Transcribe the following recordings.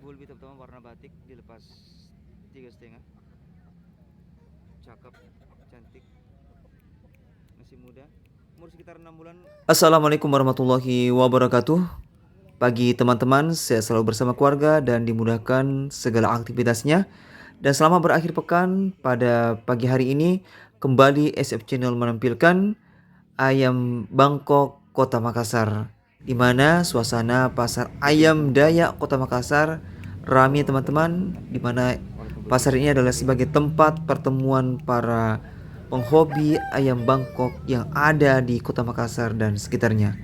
Bulbi pertama warna batik dilepas 3,5. Cakep, cantik, masih muda, umur sekitar 6 bulan. Assalamualaikum warahmatullahi wabarakatuh. Pagi teman-teman, saya selalu bersama keluarga dan dimudahkan segala aktivitasnya. Dan selama berakhir pekan, pada pagi hari ini kembali SF Channel menampilkan ayam Bangkok Kota Makassar, di mana suasana pasar ayam Dayak Kota Makassar ramai teman-teman, di mana pasar ini adalah sebagai tempat pertemuan para penghobi ayam Bangkok yang ada di Kota Makassar dan sekitarnya.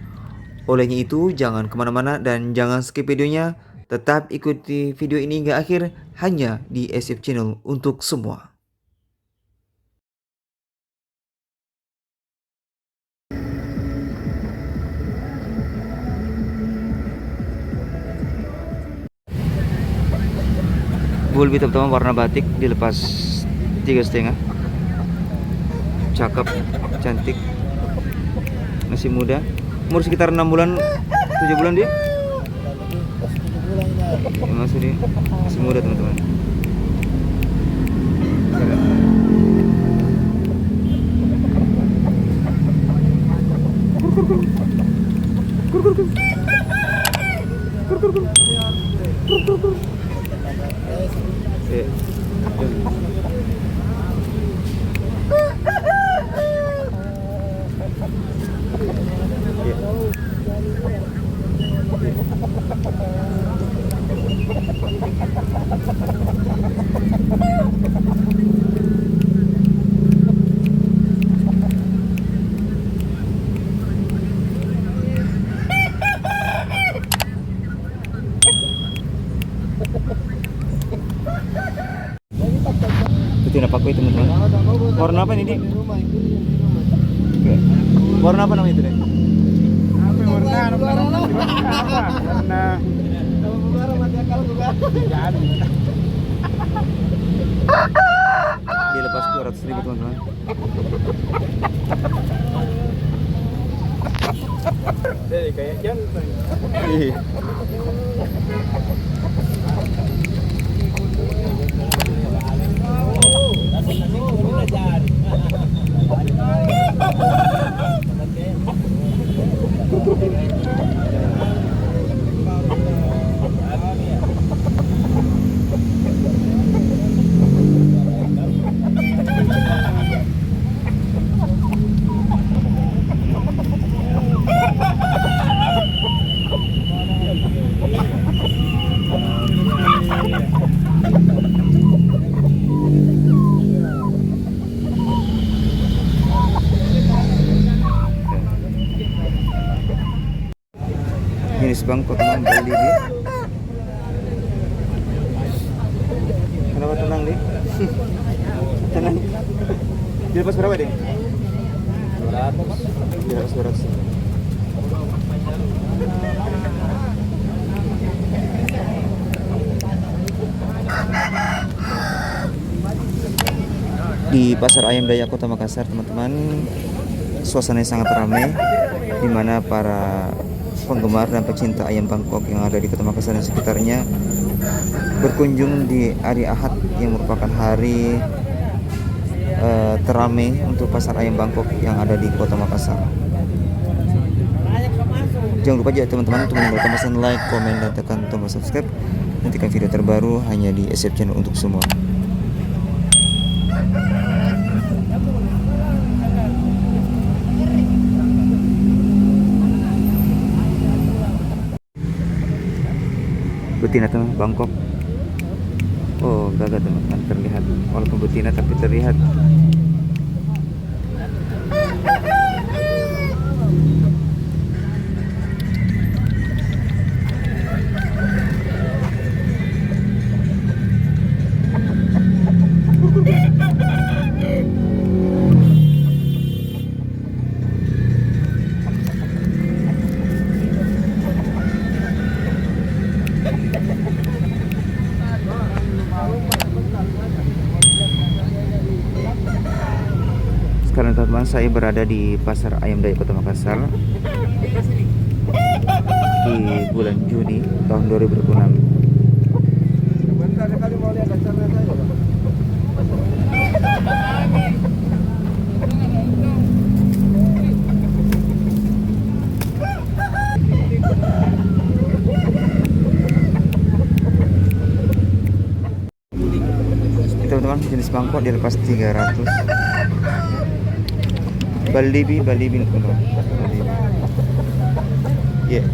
Olehnya itu, jangan kemana-mana dan jangan skip videonya. Tetap ikuti video ini hingga akhir hanya di SF Channel untuk semua. Bulbi pertama warna batik dilepas 3,5. Cakep, cantik, masih muda, umur sekitar 6 bulan 7 bulan dia. Masih muda teman-teman. Betina pakui teman-teman. Warna apa ini, Di? Warna apa namanya itu, Dek? Warna Dilepas 200.000 teman-teman. jadi kayak jantan. Jenis Bangkok teman beli dia. Kenapa tenang, Di? Tenang. Dilepas berapa, Di? 200. Di pasar ayam Dayak Kota Makassar teman-teman, suasananya sangat ramai, di mana para penggemar dan pecinta ayam Bangkok yang ada di Kota Makassar dan sekitarnya berkunjung di hari Ahad yang merupakan hari teramai untuk pasar ayam Bangkok yang ada di Kota Makassar. Jangan lupa ya teman-teman untuk meninggalkan pesan like, komen, dan tekan tombol subscribe. Nantikan video terbaru hanya di SF Channel untuk semua. Betina teman Bangkok. Oh, gagah teman-teman, terlihat walaupun betina tapi terlihat. Sekarang teman-teman, saya berada di Pasar Ayam Dayak Kota Makassar di bulan Juni tahun 2026. kalau lihat dasarnya saja. Itu teman-teman, jenis mangkok dilepas 300. Balibi teman-teman. Balibi. Yeah.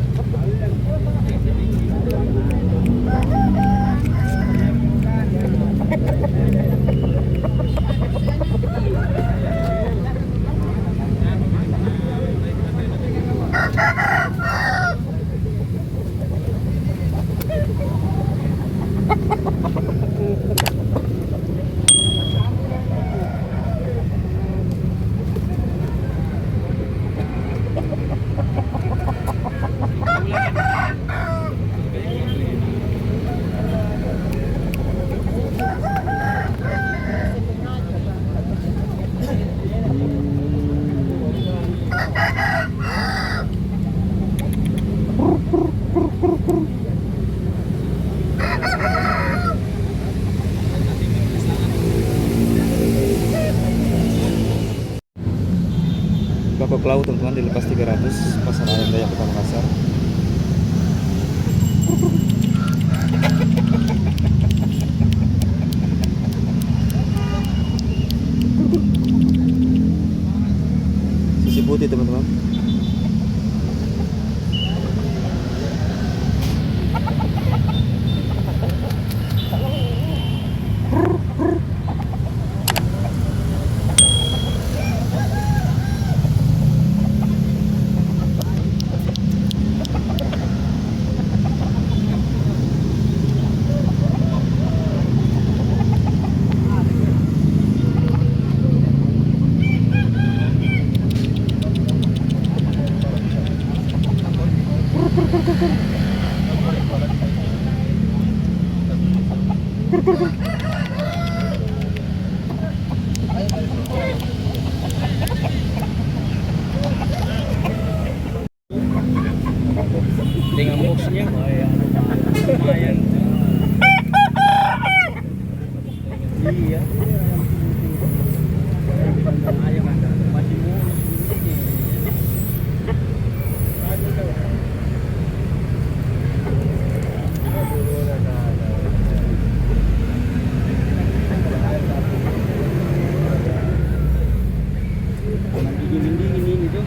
Bakok laut teman-teman dilepas 300, pasar ayam Dayak Kota Makassar. Sisi putih teman-teman. Dengan boxnya lumayan. Iya. Ayam masih mulus. Dingin ini tuh.